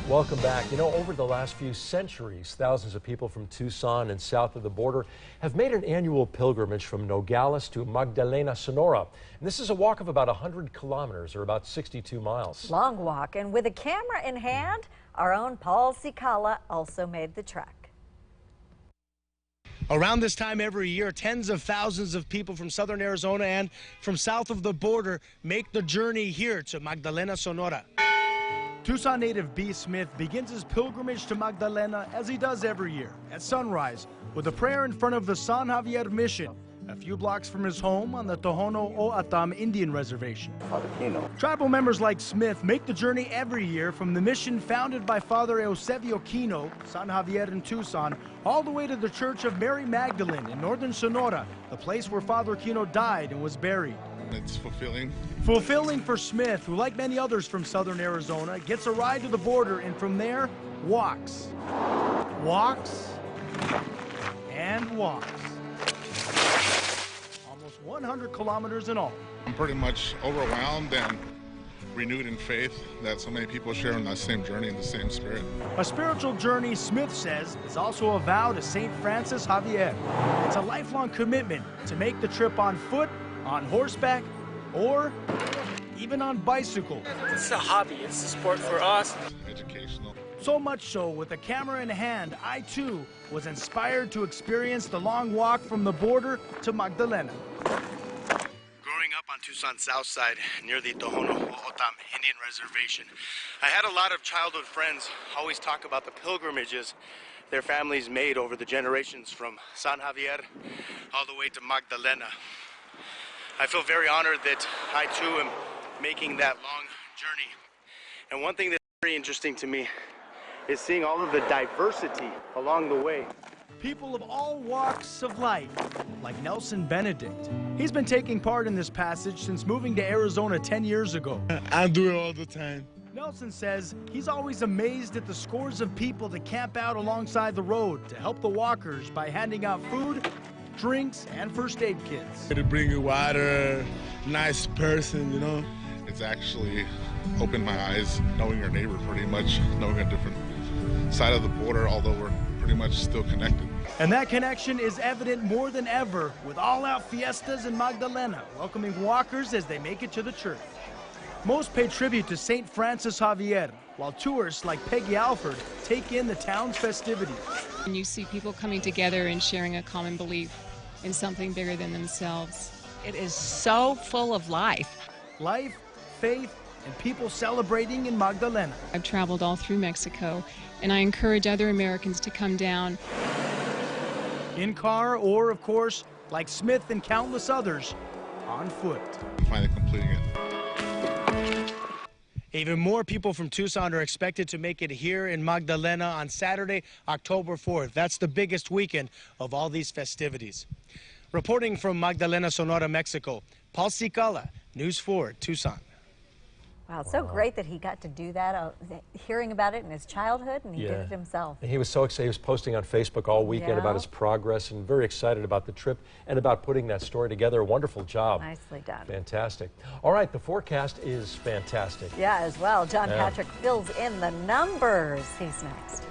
Welcome back. You know, over the last few centuries, thousands of people from Tucson and south of the border have made an annual pilgrimage from Nogales to Magdalena, Sonora. And this is a walk of about 100 kilometers, or about 62 miles. Long walk, and with a camera in hand, our own Paul Cicala also made the trek. Around this time every year, tens of thousands of people from southern Arizona and from south of the border make the journey here to Magdalena, Sonora. Tucson native B. Smith begins his pilgrimage to Magdalena as he does every year at sunrise with a prayer in front of the San Xavier mission, a few blocks from his home on the Tohono O'odham Indian Reservation. Tribal members like Smith make the journey every year from the mission founded by Father Eusebio Quino, San Xavier in Tucson, all the way to the Church of Mary Magdalene in northern Sonora, the place where Father Quino died and was buried. It's fulfilling. Fulfilling for Smith, who, like many others from southern Arizona, gets a ride to the border and from there, walks. Walks. And walks. Almost 100 kilometers in all. I'm pretty much overwhelmed and renewed in faith that so many people share in that same journey in the same spirit. A spiritual journey, Smith says, is also a vow to St. Francis Xavier. It's a lifelong commitment to make the trip on foot, on horseback, or even on bicycle. It's a hobby, it's a sport for us. Educational. So much so, with a camera in hand, I too was inspired to experience the long walk from the border to Magdalena. Growing up on Tucson's south side, near the Tohono O'odham Indian Reservation, I had a lot of childhood friends always talk about the pilgrimages their families made over the generations from San Xavier all the way to Magdalena. I feel very honored that I too am making that long journey. And one thing that's very interesting to me is seeing all of the diversity along the way. People of all walks of life, like Nelson Benedict. He's been taking part in this passage since moving to Arizona 10 years ago. I do it all the time. Nelson says he's always amazed at the scores of people that camp out alongside the road to help the walkers by handing out food, drinks, and first aid kits. To bring you water, nice person, you know. It's actually opened my eyes, knowing your neighbor pretty much, knowing a different side of the border, although we're pretty much still connected. And that connection is evident more than ever with all-out fiestas in Magdalena, welcoming walkers as they make it to the church. Most pay tribute to St. Francis Xavier, while tourists like Peggy Alford take in the town's festivities. And you see people coming together and sharing a common belief in something bigger than themselves. It is so full of life. Life, faith, and people celebrating in Magdalena. I've traveled all through Mexico, and I encourage other Americans to come down. In car or, of course, like Smith and countless others, on foot. Finally completing it. Even more people from Tucson are expected to make it here in Magdalena on Saturday, October 4th. That's the biggest weekend of all these festivities. Reporting from Magdalena, Sonora, Mexico, Paul Cicala, News 4, Tucson. Wow, it's so great that he got to do that, hearing about it in his childhood, and he did it himself. And he was so excited. He was posting on Facebook all weekend about his progress and very excited about the trip and about putting that story together. A wonderful job. Nicely done. Fantastic. All right, the forecast is fantastic. Yeah, as well. John Patrick fills in the numbers. He's next.